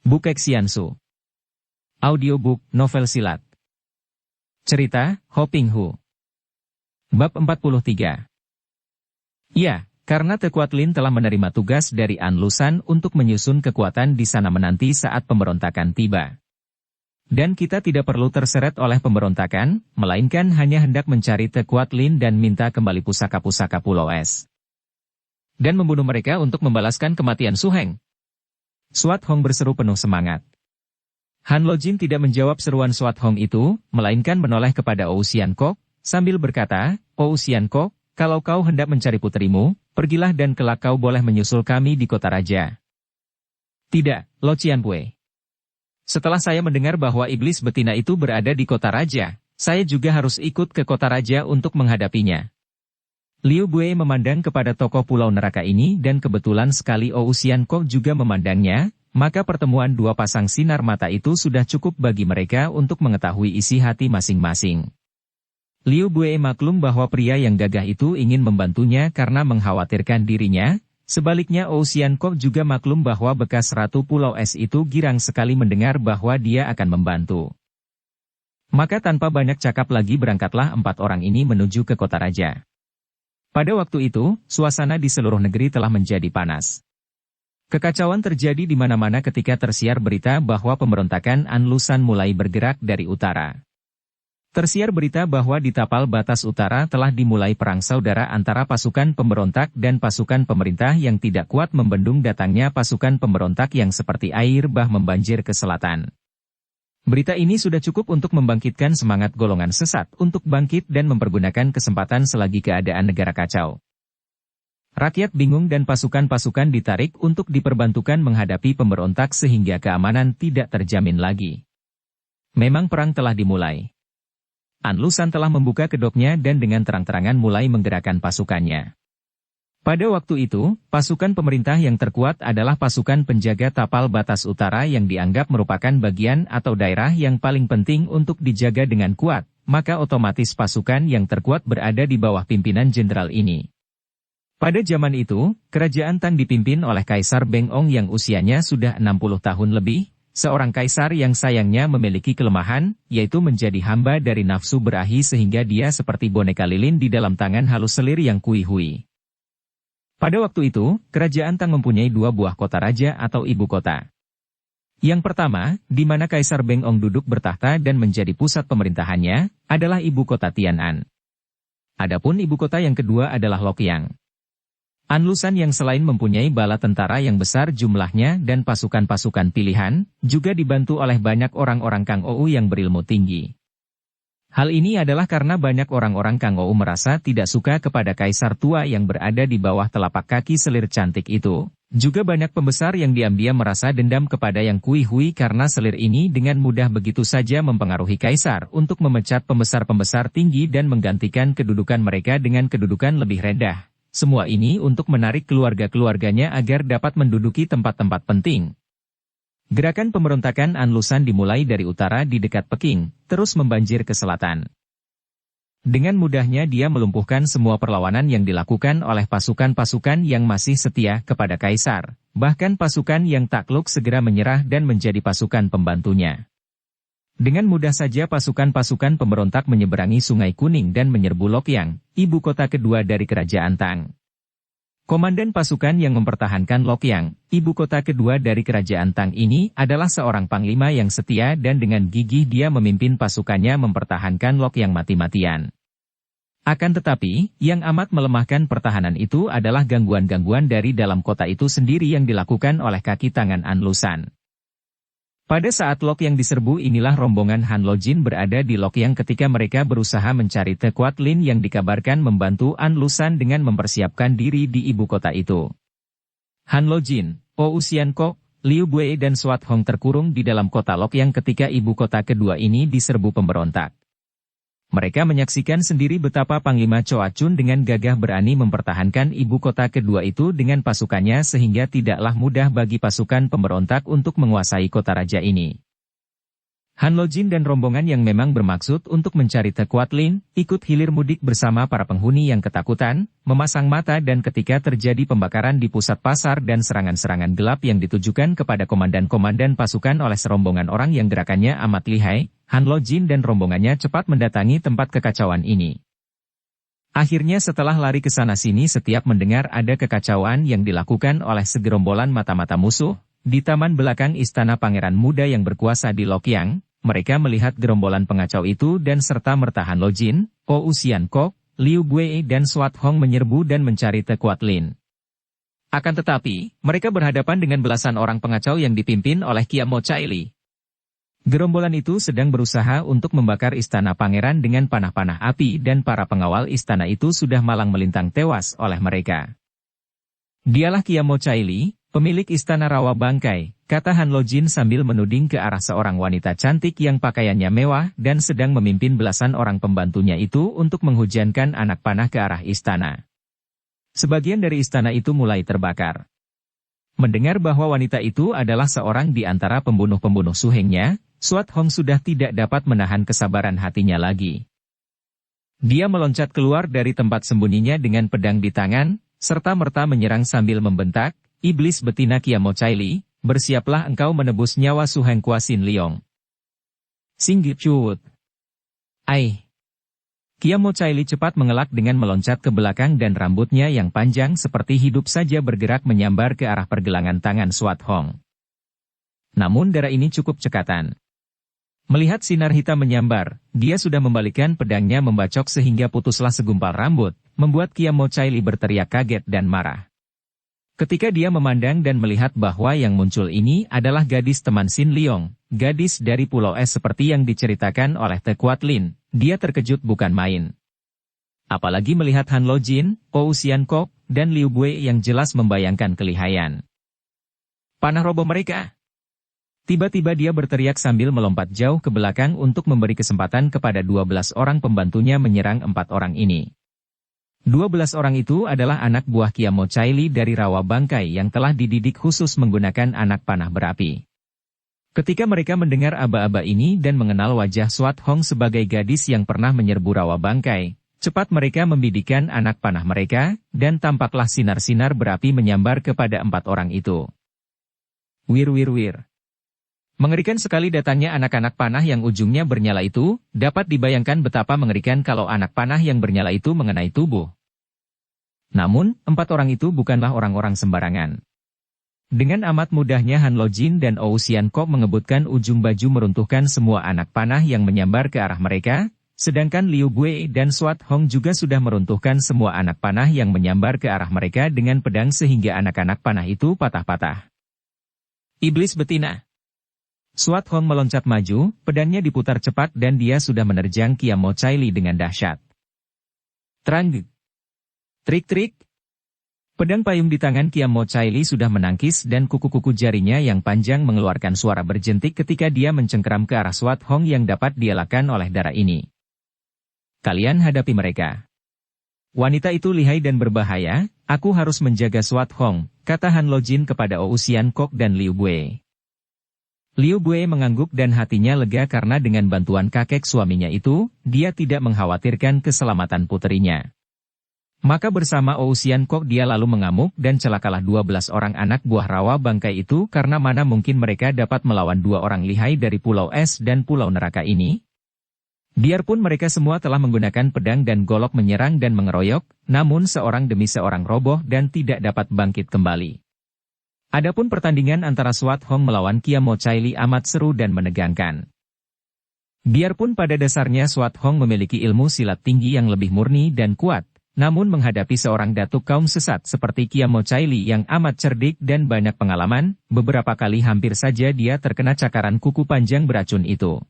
Bukek Xiansu. Audiobook novel silat. Cerita, Ho Ping Hu. Bab 43. Ya, karena Tekuat Lin telah menerima tugas dari An Lusan untuk menyusun kekuatan di sana menanti saat pemberontakan tiba. Dan kita tidak perlu terseret oleh pemberontakan, melainkan hanya hendak mencari Tekuat Lin dan minta kembali pusaka-pusaka Pulau Es. Dan membunuh mereka untuk membalaskan kematian Su Heng. Suat Hong berseru penuh semangat. Han Lojin tidak menjawab seruan Suat Hong itu, melainkan menoleh kepada Ou Xian Kok, sambil berkata, Ou Xian Kok, kalau kau hendak mencari putrimu, pergilah dan kelak kau boleh menyusul kami di kota raja. Tidak, Lo Cian Pue. Setelah saya mendengar bahwa iblis betina itu berada di kota raja, saya juga harus ikut ke kota raja untuk menghadapinya. Liu Bue memandang kepada tokoh pulau neraka ini dan kebetulan sekali Ou Xian Kok juga memandangnya, maka pertemuan dua pasang sinar mata itu sudah cukup bagi mereka untuk mengetahui isi hati masing-masing. Liu Bue maklum bahwa pria yang gagah itu ingin membantunya karena mengkhawatirkan dirinya, sebaliknya Ou Xian Kok juga maklum bahwa bekas Ratu Pulau Es itu girang sekali mendengar bahwa dia akan membantu. Maka tanpa banyak cakap lagi berangkatlah empat orang ini menuju ke kota raja. Pada waktu itu, suasana di seluruh negeri telah menjadi panas. Kekacauan terjadi di mana-mana ketika tersiar berita bahwa pemberontakan An Lusan mulai bergerak dari utara. Tersiar berita bahwa di tapal batas utara telah dimulai perang saudara antara pasukan pemberontak dan pasukan pemerintah yang tidak kuat membendung datangnya pasukan pemberontak yang seperti air bah membanjir ke selatan. Berita ini sudah cukup untuk membangkitkan semangat golongan sesat untuk bangkit dan mempergunakan kesempatan selagi keadaan negara kacau. Rakyat bingung dan pasukan-pasukan ditarik untuk diperbantukan menghadapi pemberontak sehingga keamanan tidak terjamin lagi. Memang perang telah dimulai. An Lusan telah membuka kedoknya dan dengan terang-terangan mulai menggerakkan pasukannya. Pada waktu itu, pasukan pemerintah yang terkuat adalah pasukan penjaga tapal batas utara yang dianggap merupakan bagian atau daerah yang paling penting untuk dijaga dengan kuat, maka otomatis pasukan yang terkuat berada di bawah pimpinan jenderal ini. Pada zaman itu, kerajaan Tang dipimpin oleh Kaisar Beng Ong yang usianya sudah 60 tahun lebih, seorang kaisar yang sayangnya memiliki kelemahan, yaitu menjadi hamba dari nafsu berahi sehingga dia seperti boneka lilin di dalam tangan halus selir yang kui-hui. Pada waktu itu, kerajaan Tang mempunyai dua buah kota raja atau ibu kota. Yang pertama, di mana Kaisar Beng Ong duduk bertahta dan menjadi pusat pemerintahannya, adalah ibu kota Tian'an. Adapun ibu kota yang kedua adalah Lokyang. An Lusan yang selain mempunyai bala tentara yang besar jumlahnya dan pasukan-pasukan pilihan, juga dibantu oleh banyak orang-orang Kang Ou yang berilmu tinggi. Hal ini adalah karena banyak orang-orang Kang Ou merasa tidak suka kepada kaisar tua yang berada di bawah telapak kaki selir cantik itu. Juga banyak pembesar yang diam-diam merasa dendam kepada yang kui-hui karena selir ini dengan mudah begitu saja mempengaruhi kaisar untuk memecat pembesar-pembesar tinggi dan menggantikan kedudukan mereka dengan kedudukan lebih rendah. Semua ini untuk menarik keluarga-keluarganya agar dapat menduduki tempat-tempat penting. Gerakan pemberontakan An Lusan dimulai dari utara di dekat Peking, terus membanjir ke selatan. Dengan mudahnya dia melumpuhkan semua perlawanan yang dilakukan oleh pasukan-pasukan yang masih setia kepada kaisar, bahkan pasukan yang takluk segera menyerah dan menjadi pasukan pembantunya. Dengan mudah saja pasukan-pasukan pemberontak menyeberangi Sungai Kuning dan menyerbu Lokyang, ibu kota kedua dari kerajaan Tang. Komandan pasukan yang mempertahankan Lokyang, ibu kota kedua dari kerajaan Tang ini adalah seorang panglima yang setia dan dengan gigih dia memimpin pasukannya mempertahankan Lokyang mati-matian. Akan tetapi, yang amat melemahkan pertahanan itu adalah gangguan-gangguan dari dalam kota itu sendiri yang dilakukan oleh kaki tangan An Lusan. Pada saat Lokyang diserbu inilah rombongan Han Lojin berada di Lokyang ketika mereka berusaha mencari Tekuat Lin yang dikabarkan membantu An Lusan dengan mempersiapkan diri di ibu kota itu. Han Lojin, Ou Xian Kok, Liu Bue dan Suat Hong terkurung di dalam kota Lokyang ketika ibu kota kedua ini diserbu pemberontak. Mereka menyaksikan sendiri betapa Panglima Choa Chun dengan gagah berani mempertahankan ibu kota kedua itu dengan pasukannya sehingga tidaklah mudah bagi pasukan pemberontak untuk menguasai kota raja ini. Han Lojin dan rombongan yang memang bermaksud untuk mencari Te Kuat Lin, ikut hilir mudik bersama para penghuni yang ketakutan, memasang mata dan ketika terjadi pembakaran di pusat pasar dan serangan-serangan gelap yang ditujukan kepada komandan-komandan pasukan oleh serombongan orang yang gerakannya amat lihai, Han Lojin dan rombongannya cepat mendatangi tempat kekacauan ini. Akhirnya setelah lari ke sana-sini setiap mendengar ada kekacauan yang dilakukan oleh segerombolan mata-mata musuh, di taman belakang istana Pangeran Muda yang berkuasa di Lokyang, mereka melihat gerombolan pengacau itu dan serta-merta Han Lojin, Ou Sian Kok, Liu Bue dan Swat Hong menyerbu dan mencari Te Kuat Lin. Akan tetapi, mereka berhadapan dengan belasan orang pengacau yang dipimpin oleh Kia Mo Chai Li. Gerombolan itu sedang berusaha untuk membakar istana pangeran dengan panah-panah api dan para pengawal istana itu sudah malang melintang tewas oleh mereka. Dialah Kia Mo Chai Li, pemilik istana rawa bangkai, kata Han Lojin sambil menuding ke arah seorang wanita cantik yang pakaiannya mewah dan sedang memimpin belasan orang pembantunya itu untuk menghujankan anak panah ke arah istana. Sebagian dari istana itu mulai terbakar. Mendengar bahwa wanita itu adalah seorang di antara pembunuh-pembunuh suhengnya, Swat Hong sudah tidak dapat menahan kesabaran hatinya lagi. Dia meloncat keluar dari tempat sembunyinya dengan pedang di tangan, serta-merta menyerang sambil membentak, "Iblis betina Kia Mo Chai Li, bersiaplah engkau menebus nyawa Su Heng Kwa Sin Leong." Singgih Cuwut. Ai. Kia Mo Chai Li cepat mengelak dengan meloncat ke belakang dan rambutnya yang panjang seperti hidup saja bergerak menyambar ke arah pergelangan tangan Swat Hong. Namun darah ini cukup cekatan. Melihat sinar hitam menyambar, dia sudah membalikkan pedangnya membacok sehingga putuslah segumpal rambut, membuat Kia Mo Chai Li berteriak kaget dan marah. Ketika dia memandang dan melihat bahwa yang muncul ini adalah gadis teman Sin Leong, gadis dari Pulau Es seperti yang diceritakan oleh Te Kuat Lin, dia terkejut bukan main. Apalagi melihat Han Lojin, Ou Sian Kok, dan Liu Bue yang jelas membayangkan kelihayan. Panah roboh mereka! Tiba-tiba dia berteriak sambil melompat jauh ke belakang untuk memberi kesempatan kepada 12 orang pembantunya menyerang 4 orang ini. 12 orang itu adalah anak buah Kia Mo Chai Li dari rawa bangkai yang telah dididik khusus menggunakan anak panah berapi. Ketika mereka mendengar aba-aba ini dan mengenal wajah Swat Hong sebagai gadis yang pernah menyerbu rawa bangkai, cepat mereka membidikkan anak panah mereka, dan tampaklah sinar-sinar berapi menyambar kepada 4 orang itu. Wir wir wir. Mengerikan sekali datangnya anak-anak panah yang ujungnya bernyala itu, dapat dibayangkan betapa mengerikan kalau anak panah yang bernyala itu mengenai tubuh. Namun, 4 orang itu bukanlah orang-orang sembarangan. Dengan amat mudahnya Han Lojin dan Ou Sian Kok mengebutkan ujung baju meruntuhkan semua anak panah yang menyambar ke arah mereka, sedangkan Liu Bue dan Swat Hong juga sudah meruntuhkan semua anak panah yang menyambar ke arah mereka dengan pedang sehingga anak-anak panah itu patah-patah. Iblis betina! Swat Hong meloncat maju, pedangnya diputar cepat dan dia sudah menerjang Kia Mo Chai Li dengan dahsyat. Trang! Trik-trik! Pedang payung di tangan Kia Mo Chai Li sudah menangkis dan kuku-kuku jarinya yang panjang mengeluarkan suara berjentik ketika dia mencengkeram ke arah Swat Hong yang dapat dielakkan oleh darah ini. Kalian hadapi mereka. Wanita itu lihai dan berbahaya, aku harus menjaga Swat Hong, kata Han Lojin kepada Ou Sian Kok dan Liu Bue. Liu Bue mengangguk dan hatinya lega karena dengan bantuan kakek suaminya itu, dia tidak mengkhawatirkan keselamatan puterinya. Maka bersama Ou Sian Kok dia lalu mengamuk dan celakalah 12 orang anak buah rawa bangkai itu karena mana mungkin mereka dapat melawan 2 orang lihai dari Pulau Es dan Pulau Neraka ini. Biarpun mereka semua telah menggunakan pedang dan golok menyerang dan mengeroyok, namun seorang demi seorang roboh dan tidak dapat bangkit kembali. Adapun pertandingan antara Swat Hong melawan Kia Mo Chai Li amat seru dan menegangkan. Biarpun pada dasarnya Swat Hong memiliki ilmu silat tinggi yang lebih murni dan kuat, namun menghadapi seorang datuk kaum sesat seperti Kia Mo Chai Li yang amat cerdik dan banyak pengalaman, beberapa kali hampir saja dia terkena cakaran kuku panjang beracun itu.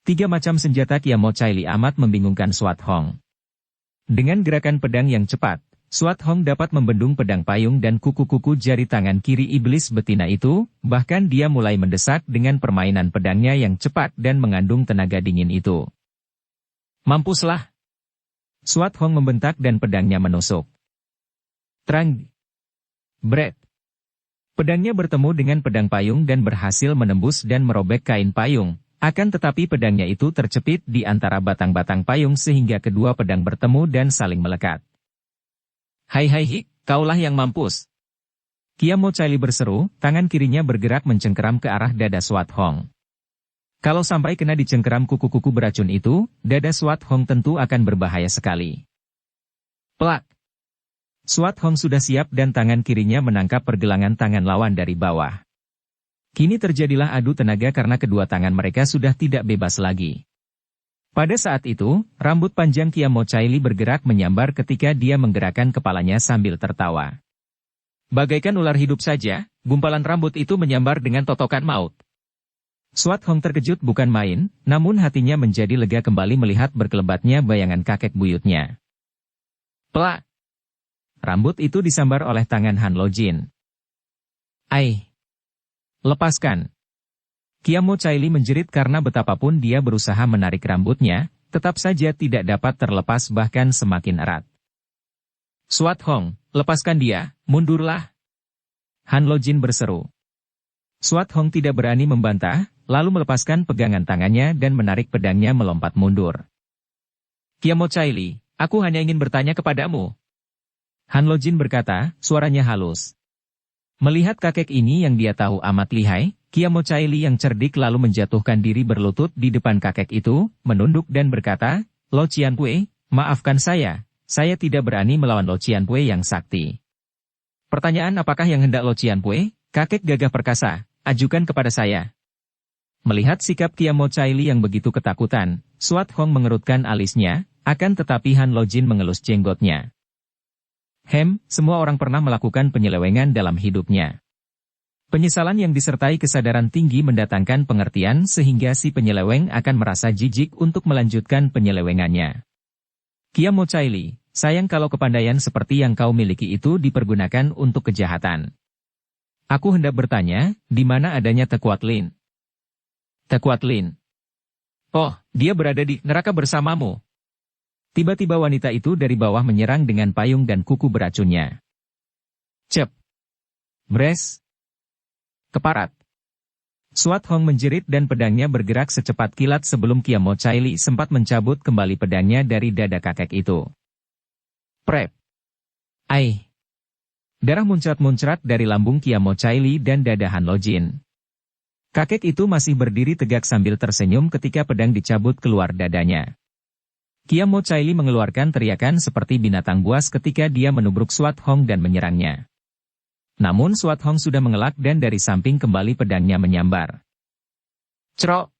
3 macam senjata Kia Mo Chai Li amat membingungkan Swat Hong. Dengan gerakan pedang yang cepat, Swat Hong dapat membendung pedang payung dan kuku-kuku jari tangan kiri iblis betina itu, bahkan dia mulai mendesak dengan permainan pedangnya yang cepat dan mengandung tenaga dingin itu. Mampuslah! Swat Hong membentak dan pedangnya menusuk. Trang! Bret! Pedangnya bertemu dengan pedang payung dan berhasil menembus dan merobek kain payung. Akan tetapi pedangnya itu tercepit di antara batang-batang payung sehingga kedua pedang bertemu dan saling melekat. Hai hai hik, kaulah yang mampus. Kiamo Chai Li berseru, tangan kirinya bergerak mencengkeram ke arah dada Swat Hong. Kalau sampai kena dicengkeram kuku-kuku beracun itu, dada Swat Hong tentu akan berbahaya sekali. Plak! Swat Hong sudah siap dan tangan kirinya menangkap pergelangan tangan lawan dari bawah. Kini terjadilah adu tenaga karena kedua tangan mereka sudah tidak bebas lagi. Pada saat itu, rambut panjang Kiamo Chai Li bergerak menyambar ketika dia menggerakkan kepalanya sambil tertawa. Bagaikan ular hidup saja, gumpalan rambut itu menyambar dengan totokan maut. Swat Hong terkejut bukan main, namun hatinya menjadi lega kembali melihat berkelebatnya bayangan kakek buyutnya. Plak! Rambut itu disambar oleh tangan Han Lo Jin. Ai! Lepaskan! Kiamo Chai Li menjerit karena betapapun dia berusaha menarik rambutnya, tetap saja tidak dapat terlepas bahkan semakin erat. Swat Hong, lepaskan dia, mundurlah! Han Lo Jin berseru. Swat Hong tidak berani membantah, lalu melepaskan pegangan tangannya dan menarik pedangnya melompat mundur. Kiamo Chai Li, aku hanya ingin bertanya kepadamu. Han Lo Jin berkata, suaranya halus. Melihat kakek ini yang dia tahu amat lihai, Kiamo Chai Li yang cerdik lalu menjatuhkan diri berlutut di depan kakek itu, menunduk dan berkata, Lo Qianpui, maafkan saya tidak berani melawan Lo Qianpui yang sakti. Pertanyaan apakah yang hendak Lo Qianpui, kakek gagah perkasa, ajukan kepada saya. Melihat sikap Kiamo Chai Li yang begitu ketakutan, Swat Hong mengerutkan alisnya, akan tetapi Han Lo Jin mengelus jenggotnya. Semua orang pernah melakukan penyelewengan dalam hidupnya. Penyesalan yang disertai kesadaran tinggi mendatangkan pengertian sehingga si penyeleweng akan merasa jijik untuk melanjutkan penyelewengannya. Kiamo Chai Li, sayang kalau kepandaian seperti yang kau miliki itu dipergunakan untuk kejahatan. Aku hendak bertanya, di mana adanya Te Kuat Lin? Te Kuat Lin? Oh, dia berada di neraka bersamamu. Tiba-tiba wanita itu dari bawah menyerang dengan payung dan kuku beracunnya. Cep! Bres! Keparat! Swat Hong menjerit dan pedangnya bergerak secepat kilat sebelum Kiamo Chai Li sempat mencabut kembali pedangnya dari dada kakek itu. Prep! Ai! Darah muncrat-muncrat dari lambung Kiamo Chai Li dan dada Han Lo Jin. Kakek itu masih berdiri tegak sambil tersenyum ketika pedang dicabut keluar dadanya. Kiamo Chai Li mengeluarkan teriakan seperti binatang buas ketika dia menubruk Swat Hong dan menyerangnya. Namun Swat Hong sudah mengelak dan dari samping kembali pedangnya menyambar. Cerok!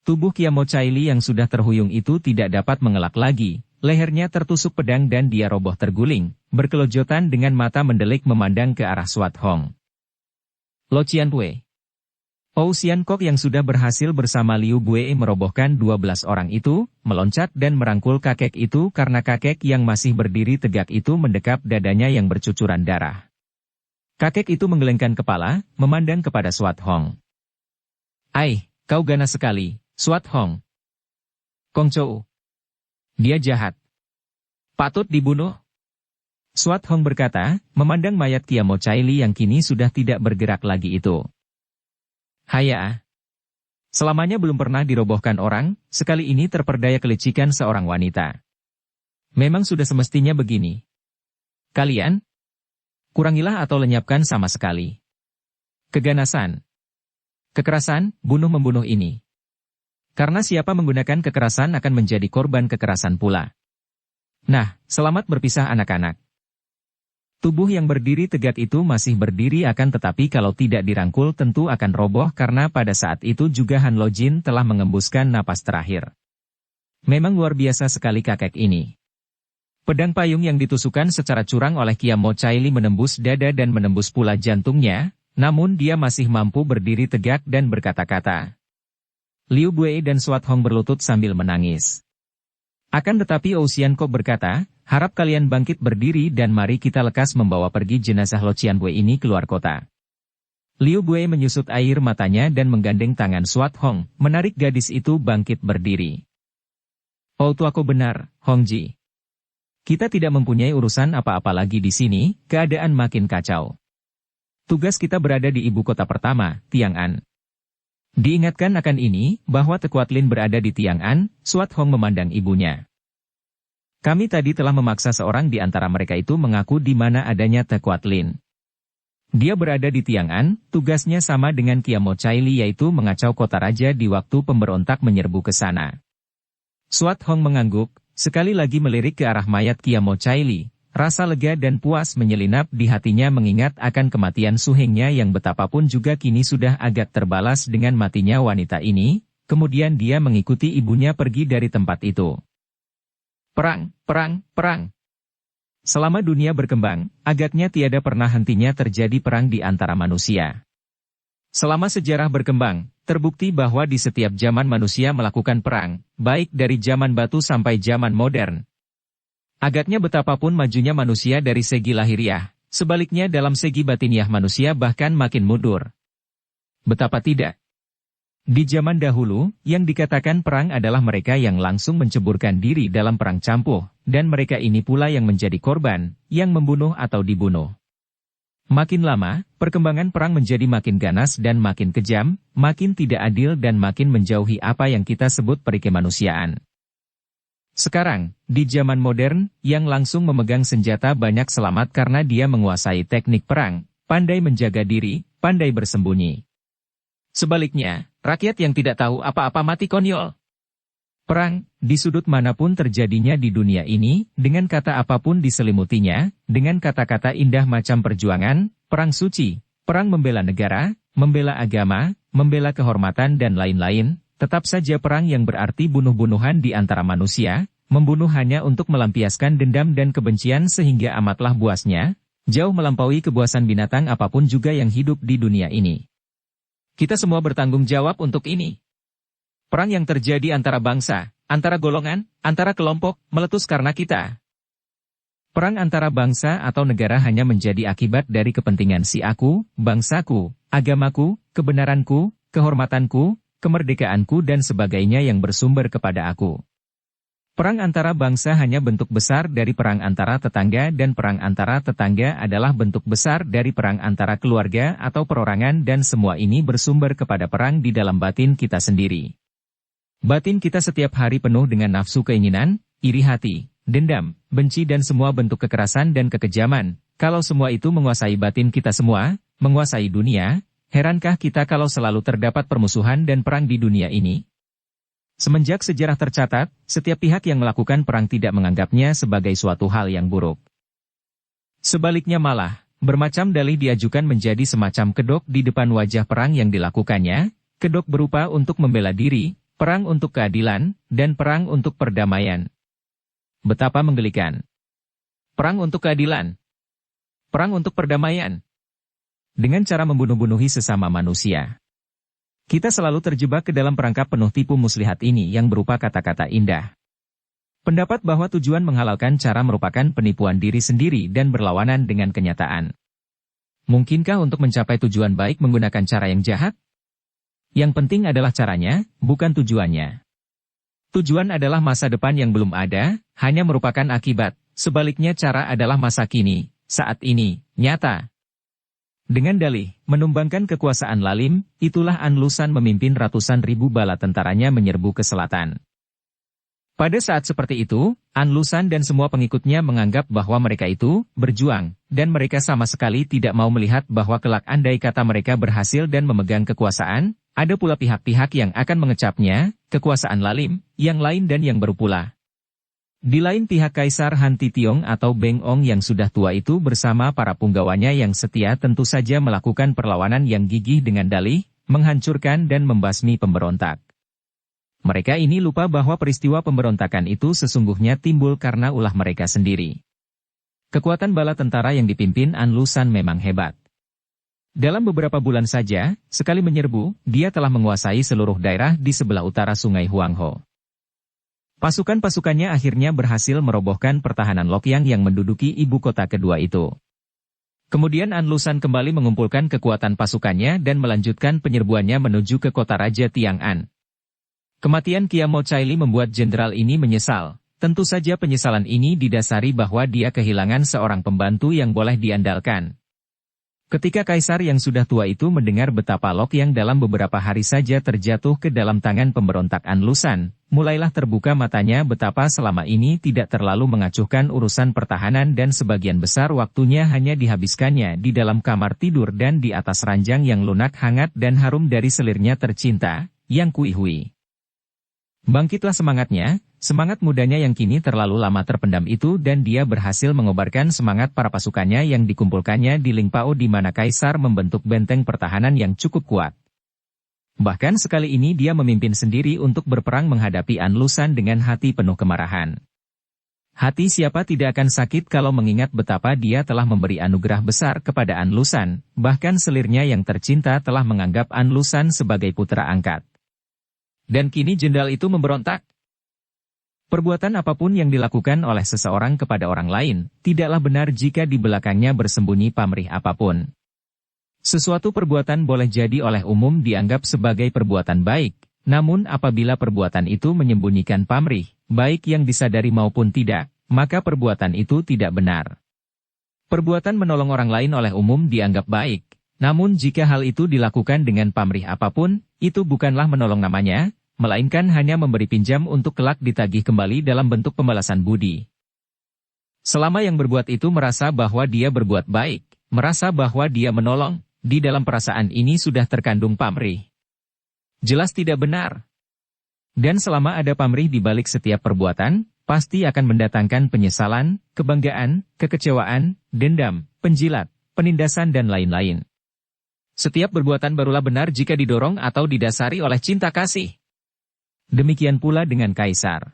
Tubuh Kiamo Chai Li yang sudah terhuyung itu tidak dapat mengelak lagi, lehernya tertusuk pedang dan dia roboh terguling, berkelojotan dengan mata mendelik memandang ke arah Swat Hong. Lo Qianpui. Xian Kok yang sudah berhasil bersama Liu Bue merobohkan 12 orang itu, meloncat dan merangkul kakek itu karena kakek yang masih berdiri tegak itu mendekap dadanya yang bercucuran darah. Kakek itu menggelengkan kepala, memandang kepada Swat Hong. Ai, kau ganas sekali, Swat Hong. Kong Chou. Dia jahat. Patut dibunuh. Swat Hong berkata, memandang mayat Kiamo Chai Li yang kini sudah tidak bergerak lagi itu. Haya. Selamanya belum pernah dirobohkan orang, sekali ini terperdaya kelicikan seorang wanita. Memang sudah semestinya begini. Kalian? Kurangilah atau lenyapkan sama sekali. Keganasan. Kekerasan, bunuh-membunuh ini. Karena siapa menggunakan kekerasan akan menjadi korban kekerasan pula. Nah, selamat berpisah anak-anak. Tubuh yang berdiri tegak itu masih berdiri akan tetapi kalau tidak dirangkul tentu akan roboh karena pada saat itu juga Han Lo Jin telah mengembuskan napas terakhir. Memang luar biasa sekali kakek ini. Pedang payung yang ditusukkan secara curang oleh Kiamo Chai Li menembus dada dan menembus pula jantungnya, namun dia masih mampu berdiri tegak dan berkata-kata. Liu Bue dan Swat Hong berlutut sambil menangis. Akan tetapi Xian Kok berkata, harap kalian bangkit berdiri dan mari kita lekas membawa pergi jenazah Lo Qianpui ini keluar kota. Liu Bue menyusut air matanya dan menggandeng tangan Swat Hong, menarik gadis itu bangkit berdiri. Oh tuaku benar, Hong Ji. Kita tidak mempunyai urusan apa-apa lagi di sini, keadaan makin kacau. Tugas kita berada di ibu kota pertama, Tiang'an. Diingatkan akan ini, bahwa Tekuat Lin berada di Tiang'an, Suat Hong memandang ibunya. Kami tadi telah memaksa seorang di antara mereka itu mengaku di mana adanya Tekuat Lin. Dia berada di Tiang'an, tugasnya sama dengan Kiamo Caili yaitu mengacau kota raja di waktu pemberontak menyerbu ke sana. Suat Hong mengangguk, sekali lagi melirik ke arah mayat Kiamo Caili. Rasa lega dan puas menyelinap di hatinya mengingat akan kematian suhengnya yang betapapun juga kini sudah agak terbalas dengan matinya wanita ini, kemudian dia mengikuti ibunya pergi dari tempat itu. Perang, perang, perang. Selama dunia berkembang, agaknya tiada pernah hentinya terjadi perang di antara manusia. Selama sejarah berkembang, terbukti bahwa di setiap zaman manusia melakukan perang, baik dari zaman batu sampai zaman modern. Agaknya betapapun majunya manusia dari segi lahiriah, sebaliknya dalam segi batiniah manusia bahkan makin mundur. Betapa tidak? Di zaman dahulu, yang dikatakan perang adalah mereka yang langsung menceburkan diri dalam perang campuh, dan mereka ini pula yang menjadi korban, yang membunuh atau dibunuh. Makin lama, perkembangan perang menjadi makin ganas dan makin kejam, makin tidak adil dan makin menjauhi apa yang kita sebut perikemanusiaan. Sekarang, di zaman modern, yang langsung memegang senjata banyak selamat karena dia menguasai teknik perang, pandai menjaga diri, pandai bersembunyi. Sebaliknya, rakyat yang tidak tahu apa-apa mati konyol. Perang, di sudut manapun terjadinya di dunia ini, dengan kata apapun diselimutinya, dengan kata-kata indah macam perjuangan, perang suci, perang membela negara, membela agama, membela kehormatan dan lain-lain, tetap saja perang yang berarti bunuh-bunuhan di antara manusia, membunuh hanya untuk melampiaskan dendam dan kebencian sehingga amatlah buasnya, jauh melampaui kebuasan binatang apapun juga yang hidup di dunia ini. Kita semua bertanggung jawab untuk ini. Perang yang terjadi antara bangsa, antara golongan, antara kelompok, meletus karena kita. Perang antara bangsa atau negara hanya menjadi akibat dari kepentingan si aku, bangsaku, agamaku, kebenaranku, kehormatanku, kemerdekaanku dan sebagainya yang bersumber kepada aku. Perang antara bangsa hanya bentuk besar dari perang antara tetangga dan perang antara tetangga adalah bentuk besar dari perang antara keluarga atau perorangan dan semua ini bersumber kepada perang di dalam batin kita sendiri. Batin kita setiap hari penuh dengan nafsu keinginan, iri hati, dendam, benci dan semua bentuk kekerasan dan kekejaman. Kalau semua itu menguasai batin kita semua, menguasai dunia, herankah kita kalau selalu terdapat permusuhan dan perang di dunia ini? Semenjak sejarah tercatat, setiap pihak yang melakukan perang tidak menganggapnya sebagai suatu hal yang buruk. Sebaliknya malah, bermacam dalih diajukan menjadi semacam kedok di depan wajah perang yang dilakukannya, kedok berupa untuk membela diri, perang untuk keadilan, dan perang untuk perdamaian. Betapa menggelikan. Perang untuk keadilan. Perang untuk perdamaian. Dengan cara membunuh-bunuhi sesama manusia. Kita selalu terjebak ke dalam perangkap penuh tipu muslihat ini yang berupa kata-kata indah. Pendapat bahwa tujuan menghalalkan cara merupakan penipuan diri sendiri dan berlawanan dengan kenyataan. Mungkinkah untuk mencapai tujuan baik menggunakan cara yang jahat? Yang penting adalah caranya, bukan tujuannya. Tujuan adalah masa depan yang belum ada, hanya merupakan akibat. Sebaliknya cara adalah masa kini, saat ini, nyata. Dengan dalih, menumbangkan kekuasaan lalim, itulah Anlusan memimpin ratusan ribu bala tentaranya menyerbu ke selatan. Pada saat seperti itu, Anlusan dan semua pengikutnya menganggap bahwa mereka itu berjuang, dan mereka sama sekali tidak mau melihat bahwa kelak andai kata mereka berhasil dan memegang kekuasaan, ada pula pihak-pihak yang akan mengecapnya, kekuasaan lalim, yang lain dan yang baru pula. Di lain pihak Kaisar Han Titiong atau Beng Ong yang sudah tua itu bersama para punggawanya yang setia tentu saja melakukan perlawanan yang gigih dengan dalih, menghancurkan dan membasmi pemberontak. Mereka ini lupa bahwa peristiwa pemberontakan itu sesungguhnya timbul karena ulah mereka sendiri. Kekuatan bala tentara yang dipimpin Anlusan memang hebat. Dalam beberapa bulan saja, sekali menyerbu, dia telah menguasai seluruh daerah di sebelah utara Sungai Huangho. Pasukan-pasukannya akhirnya berhasil merobohkan pertahanan Lokyang yang menduduki ibu kota kedua itu. Kemudian Anlusan kembali mengumpulkan kekuatan pasukannya dan melanjutkan penyerbuannya menuju ke kota Raja Tiang'an. Kematian Kiamo Caili membuat jenderal ini menyesal. Tentu saja penyesalan ini didasari bahwa dia kehilangan seorang pembantu yang boleh diandalkan. Ketika kaisar yang sudah tua itu mendengar betapa Lok yang dalam beberapa hari saja terjatuh ke dalam tangan pemberontak Anlusan, mulailah terbuka matanya betapa selama ini tidak terlalu mengacuhkan urusan pertahanan dan sebagian besar waktunya hanya dihabiskannya di dalam kamar tidur dan di atas ranjang yang lunak hangat dan harum dari selirnya tercinta, Yang Kuihui. Bangkitlah semangatnya, semangat mudanya yang kini terlalu lama terpendam itu dan dia berhasil mengobarkan semangat para pasukannya yang dikumpulkannya di Lingpao di mana kaisar membentuk benteng pertahanan yang cukup kuat. Bahkan sekali ini dia memimpin sendiri untuk berperang menghadapi Anlusan dengan hati penuh kemarahan. Hati siapa tidak akan sakit kalau mengingat betapa dia telah memberi anugerah besar kepada Anlusan, bahkan selirnya yang tercinta telah menganggap Anlusan sebagai putra angkat. Dan kini jenderal itu memberontak. Perbuatan apapun yang dilakukan oleh seseorang kepada orang lain, tidaklah benar jika di belakangnya bersembunyi pamrih apapun. Sesuatu perbuatan boleh jadi oleh umum dianggap sebagai perbuatan baik, namun apabila perbuatan itu menyembunyikan pamrih, baik yang disadari maupun tidak, maka perbuatan itu tidak benar. Perbuatan menolong orang lain oleh umum dianggap baik, namun jika hal itu dilakukan dengan pamrih apapun, itu bukanlah menolong namanya, melainkan hanya memberi pinjam untuk kelak ditagih kembali dalam bentuk pembalasan budi. Selama yang berbuat itu merasa bahwa dia berbuat baik, merasa bahwa dia menolong, di dalam perasaan ini sudah terkandung pamrih. Jelas tidak benar. Dan selama ada pamrih di balik setiap perbuatan, pasti akan mendatangkan penyesalan, kebanggaan, kekecewaan, dendam, penjilat, penindasan dan lain-lain. Setiap perbuatan barulah benar jika didorong atau didasari oleh cinta kasih. Demikian pula dengan kaisar.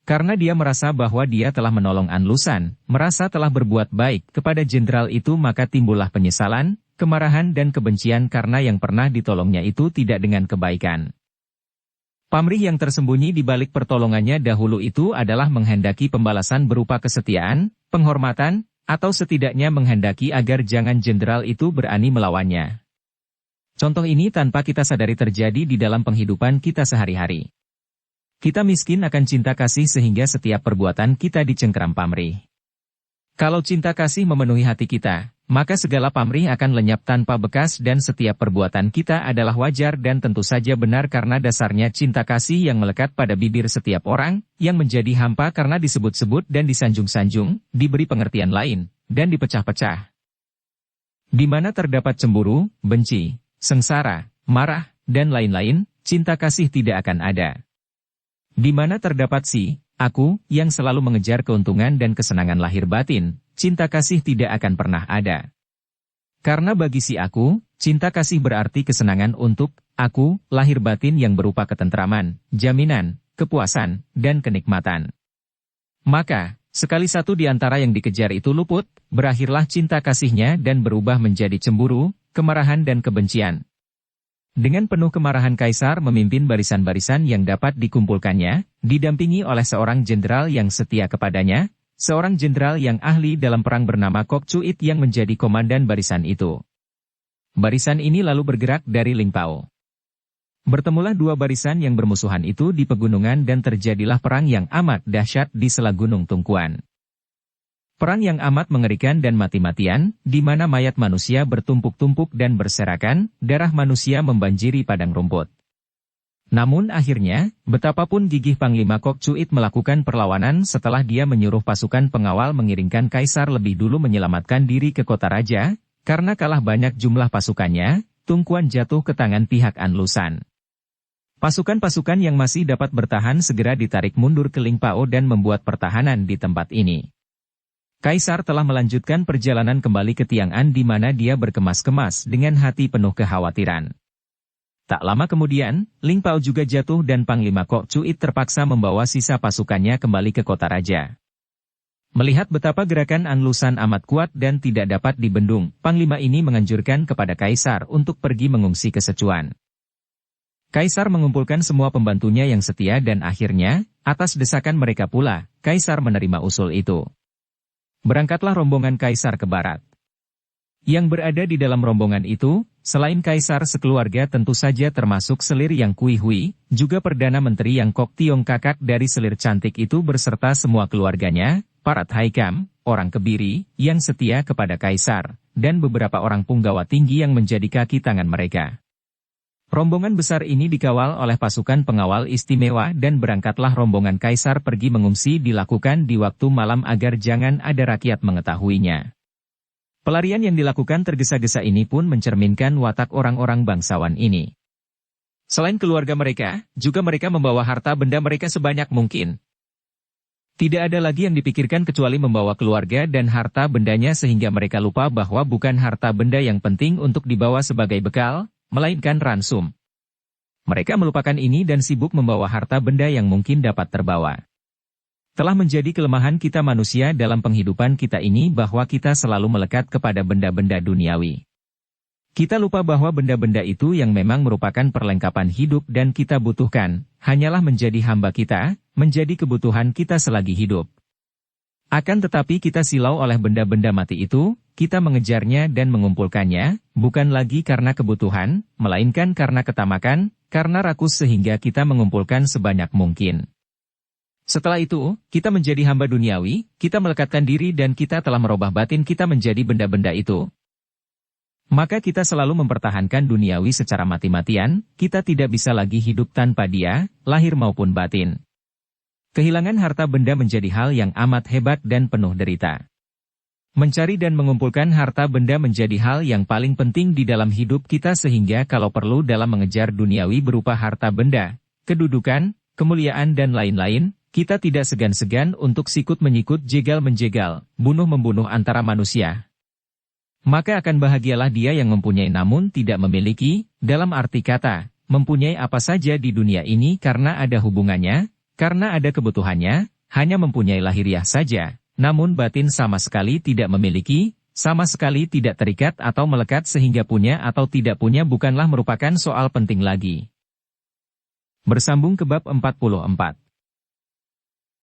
Karena dia merasa bahwa dia telah menolong Anlusan, merasa telah berbuat baik kepada jenderal itu maka timbullah penyesalan, kemarahan dan kebencian karena yang pernah ditolongnya itu tidak dengan kebaikan. Pamrih yang tersembunyi di balik pertolongannya dahulu itu adalah menghendaki pembalasan berupa kesetiaan, penghormatan, atau setidaknya menghendaki agar jangan jenderal itu berani melawannya. Contoh ini tanpa kita sadari terjadi di dalam penghidupan kita sehari-hari. Kita miskin akan cinta kasih sehingga setiap perbuatan kita dicengkeram pamrih. Kalau cinta kasih memenuhi hati kita, maka segala pamrih akan lenyap tanpa bekas dan setiap perbuatan kita adalah wajar dan tentu saja benar karena dasarnya cinta kasih yang melekat pada bibir setiap orang, yang menjadi hampa karena disebut-sebut dan disanjung-sanjung, diberi pengertian lain, dan dipecah-pecah. Di mana terdapat cemburu, benci, sengsara, marah, dan lain-lain, cinta kasih tidak akan ada. Di mana terdapat aku, yang selalu mengejar keuntungan dan kesenangan lahir batin, cinta kasih tidak akan pernah ada. Karena bagi aku, cinta kasih berarti kesenangan untuk aku, lahir batin yang berupa ketentraman, jaminan, kepuasan, dan kenikmatan. Maka, sekali satu di antara yang dikejar itu luput, berakhirlah cinta kasihnya dan berubah menjadi cemburu, kemarahan dan kebencian. Dengan penuh kemarahan kaisar memimpin barisan-barisan yang dapat dikumpulkannya, didampingi oleh seorang jenderal yang setia kepadanya, seorang jenderal yang ahli dalam perang bernama Kok Cuit yang menjadi komandan barisan itu. Barisan ini lalu bergerak dari Lingpao. Bertemulah dua barisan yang bermusuhan itu di pegunungan dan terjadilah perang yang amat dahsyat di sela Gunung Tungkuan. Perang yang amat mengerikan dan mati-matian, di mana mayat manusia bertumpuk-tumpuk dan berserakan, darah manusia membanjiri padang rumput. Namun akhirnya, betapapun gigih Panglima Kok Cuit melakukan perlawanan setelah dia menyuruh pasukan pengawal mengiringkan kaisar lebih dulu menyelamatkan diri ke kota raja, karena kalah banyak jumlah pasukannya, Tungkuan jatuh ke tangan pihak Anlusan. Pasukan-pasukan yang masih dapat bertahan segera ditarik mundur ke Lingpao dan membuat pertahanan di tempat ini. Kaisar telah melanjutkan perjalanan kembali ke Tiang'an di mana dia berkemas-kemas dengan hati penuh kekhawatiran. Tak lama kemudian, Lingpao juga jatuh dan Panglima Kok Cuit terpaksa membawa sisa pasukannya kembali ke kota raja. Melihat betapa gerakan Anlusan amat kuat dan tidak dapat dibendung, Panglima ini menganjurkan kepada Kaisar untuk pergi mengungsi ke Sichuan. Kaisar mengumpulkan semua pembantunya yang setia dan akhirnya, atas desakan mereka pula, Kaisar menerima usul itu. Berangkatlah rombongan Kaisar ke barat. Yang berada di dalam rombongan itu, selain Kaisar sekeluarga tentu saja termasuk selir Yang Kuihui, juga Perdana Menteri Yang Kok Tiong kakak dari selir cantik itu berserta semua keluarganya, Parat Haikam, orang Kebiri, yang setia kepada Kaisar, dan beberapa orang punggawa tinggi yang menjadi kaki tangan mereka. Rombongan besar ini dikawal oleh pasukan pengawal istimewa dan berangkatlah rombongan Kaisar pergi mengungsi dilakukan di waktu malam agar jangan ada rakyat mengetahuinya. Pelarian yang dilakukan tergesa-gesa ini pun mencerminkan watak orang-orang bangsawan ini. Selain keluarga mereka, juga mereka membawa harta benda mereka sebanyak mungkin. Tidak ada lagi yang dipikirkan kecuali membawa keluarga dan harta bendanya sehingga mereka lupa bahwa bukan harta benda yang penting untuk dibawa sebagai bekal, melainkan ransum. Mereka melupakan ini dan sibuk membawa harta benda yang mungkin dapat terbawa. Telah menjadi kelemahan kita manusia dalam penghidupan kita ini bahwa kita selalu melekat kepada benda-benda duniawi. Kita lupa bahwa benda-benda itu yang memang merupakan perlengkapan hidup dan kita butuhkan, hanyalah menjadi hamba kita, menjadi kebutuhan kita selagi hidup. Akan tetapi kita silau oleh benda-benda mati itu, kita mengejarnya dan mengumpulkannya, bukan lagi karena kebutuhan, melainkan karena ketamakan, karena rakus sehingga kita mengumpulkan sebanyak mungkin. Setelah itu, kita menjadi hamba duniawi, kita melekatkan diri dan kita telah merubah batin kita menjadi benda-benda itu. Maka kita selalu mempertahankan duniawi secara mati-matian, kita tidak bisa lagi hidup tanpa dia, lahir maupun batin. Kehilangan harta benda menjadi hal yang amat hebat dan penuh derita. Mencari dan mengumpulkan harta benda menjadi hal yang paling penting di dalam hidup kita sehingga kalau perlu dalam mengejar duniawi berupa harta benda, kedudukan, kemuliaan dan lain-lain, kita tidak segan-segan untuk sikut-menyikut jegal-menjegal, bunuh-membunuh antara manusia. Maka akan bahagialah dia yang mempunyai namun tidak memiliki, dalam arti kata, mempunyai apa saja di dunia ini karena ada hubungannya, karena ada kebutuhannya, hanya mempunyai lahiriah saja, namun batin sama sekali tidak memiliki, sama sekali tidak terikat atau melekat sehingga punya atau tidak punya bukanlah merupakan soal penting lagi. Bersambung ke bab 44.